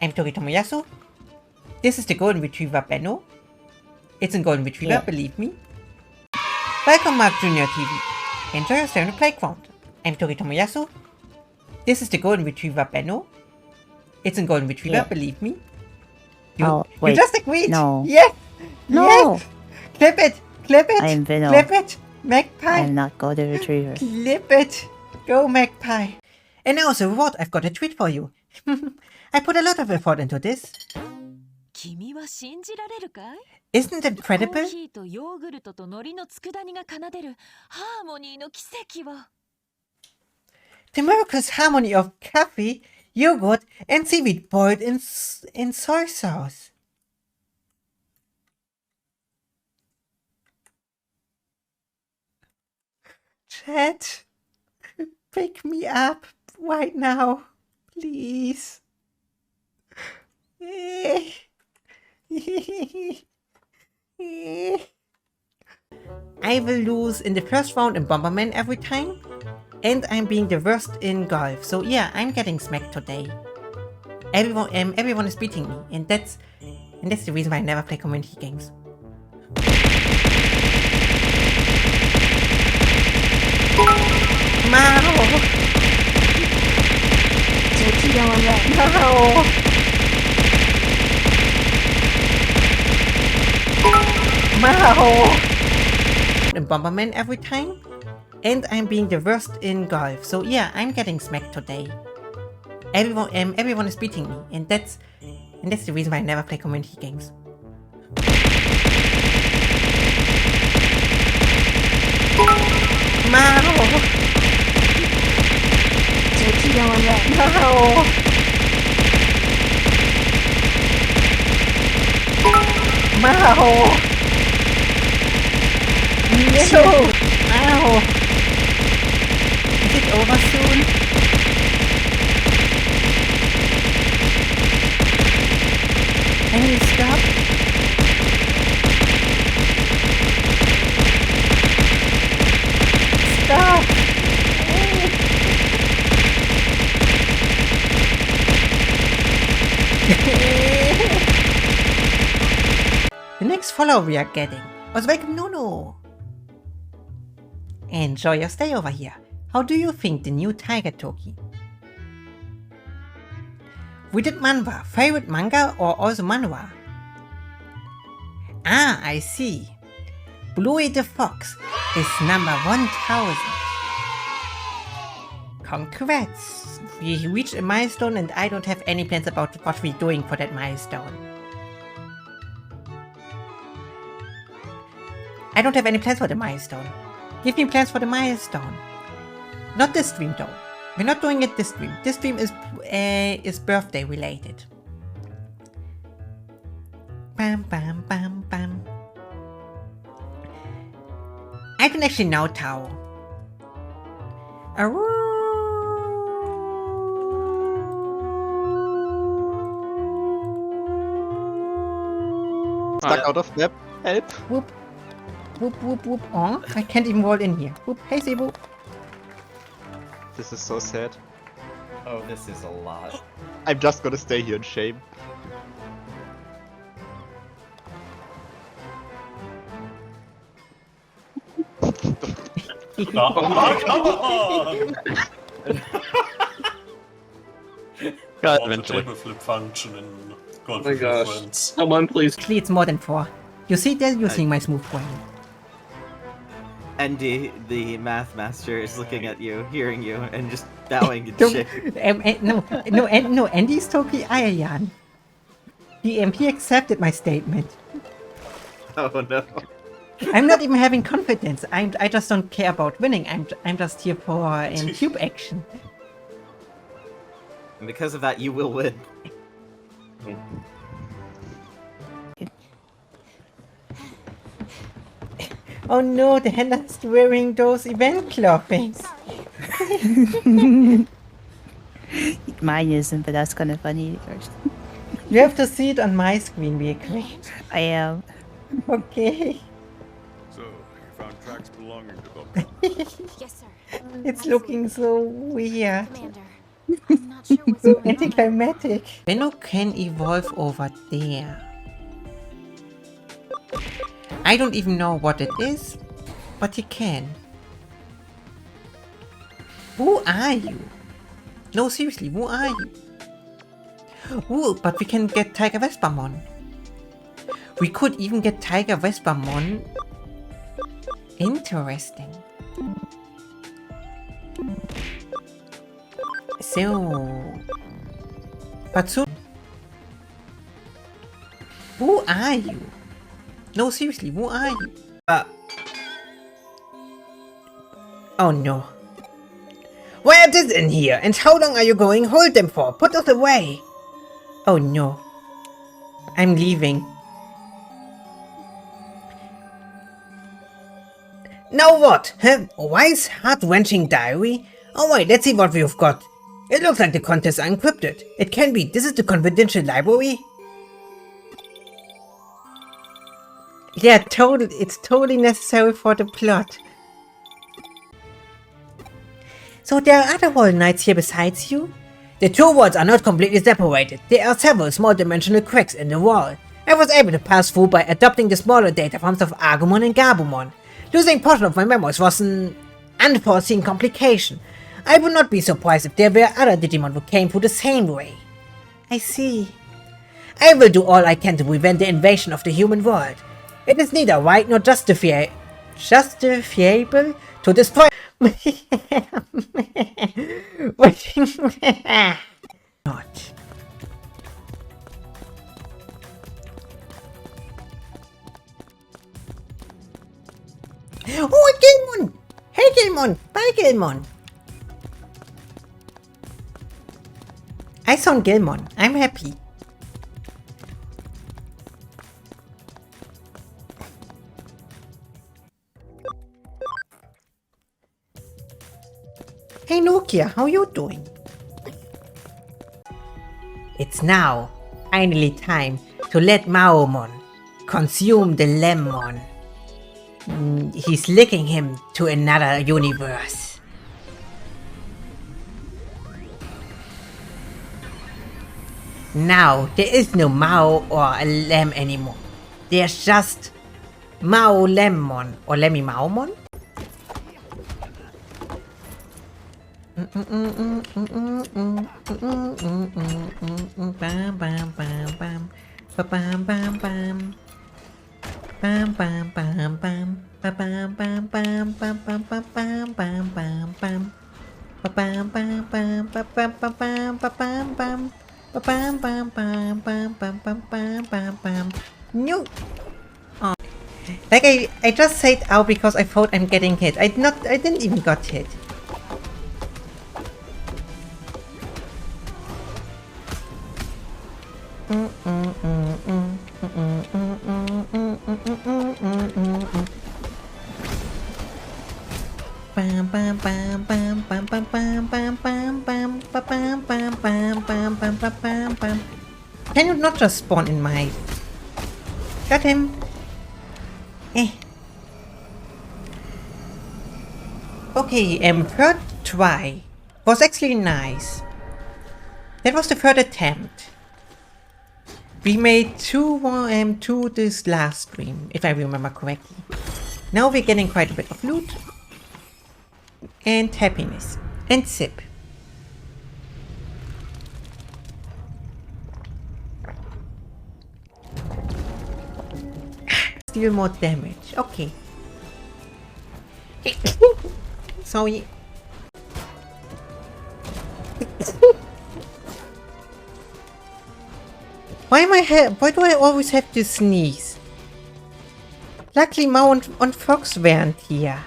I'm Tokito1. This is the Golden Retriever Benno. It's a Golden Retriever, believe me. Welcome Mark Jr. TV. Enjoy your stay on the playground. I'm Tokito1. This is the Golden Retriever Benno. It's a Golden Retriever, believe me. You just agreed! No. Yes! No! Yes! Clip it! Clip it! I am Benno. Clip it! Magpie! I am not Golden Retriever. Clip it! Go Magpie! And now as a reward, I've got a treat for you. I put a lot of effort into this. Isn't it incredible? The miraculous harmony of coffee, yogurt, and seaweed boiled in soy sauce. Chat, pick me up right now, please. I will lose in the first round in Bomberman every time, and I'm being the worst in golf. So yeah, I'm getting smacked today. Everyone is beating me, and that's the reason why I never play community games. Mao! Tokito1. Mao! Mao! In Bomberman every time, and I'm being the worst in golf. So yeah, I'm getting smacked today. Everyone is beating me, and that's the reason why I never play community games. Mao! Tokito1. Mao! Mao! No! Ow! Is it over soon? Can you stop? Stop! The next follower we are getting was like no. Enjoy your stay over here. How do you think the new Tiger Toki? We did manhwa. Favorite manga or also manhwa? Ah, I see. Bluey the Fox is number 1000. Congrats! We reached a milestone and I don't have any plans about what we're doing for that milestone. I don't have any plans for the milestone. Give me plans for the milestone. Not this stream though. We're not doing it this stream. This stream is birthday related. Bam bam bam bam. I can actually now Tao. Stuck out of map. Help. Whoop. Whoop whoop whoop. Oh, I can't even roll in here. Whoop. Hey Zebu. This is so sad. Oh, this is a lot. I'm just gonna stay here in shame. Oh, come on! God, the eventually. table flip function in Golf Oh my gosh. Friends. Someone please. Actually, it's more than 4. You see, they're using my smooth brain. Andy, the math master, is looking at you, hearing you, and just bowing and Don't- shit. No, Andy's Toki Ayayan. He accepted my statement. Oh no. I'm not even having confidence. I just don't care about winning. I'm just here for cube action. And because of that, you will win. Oh no, the handler's wearing those event clothings. Mine isn't, but that's kind of funny. You have to see it on my screen real quick. I am. Okay. So, you found tracks belonging to Toki. Yes, sir. It's looking so weird. Commander. I'm not sure what's going on. Anticlimactic. Benno can evolve over there. I don't even know what it is, but he can. Who are you? No, seriously, who are you? Ooh, but we can get Tiger Vespermon. We could even get Tiger Vespermon. Interesting. So... But soon... Who are you? No, seriously, who are you? Oh no. Why are this in here? And how long are you going? Hold them for? Put us away! Oh no. I'm leaving. Now what? Huh? A wise, heart-wrenching diary? Alright, let's see what we've got. It looks like the contents are encrypted. It can be. This is the confidential library? Yeah, totally. It's totally necessary for the plot. So there are other Hollow Knights here besides you? The two worlds are not completely separated. There are several small dimensional cracks in the wall. I was able to pass through by adopting the smaller data forms of Agumon and Gabumon. Losing portion of my memories was an unforeseen complication. I would not be surprised if there were other Digimon who came through the same way. I see. I will do all I can to prevent the invasion of the human world. It is neither right nor justifiable to destroy not. Oh, Gilmon! Hey Gilmon! Bye Gilmon! I found Gilmon. I'm happy. Hey Nokia, how you doing? It's now finally time to let MaoMon consume the lemon. He's licking him to another universe. Now there is no Mao or a Lem anymore. There's just MaoLemon or Lemmy MaoMon. No. Oh. Like I just said out because I thought I'm getting hit. I didn't even got hit. Can you not just spawn in my... Got him! Okay, third try was actually nice. That was the third attempt. We made two this last stream, if I remember correctly. Now we're getting quite a bit of loot. And happiness. And sip. Still more damage. Okay. Sorry. Why do I always have to sneeze? Luckily Mao and Fox weren't here.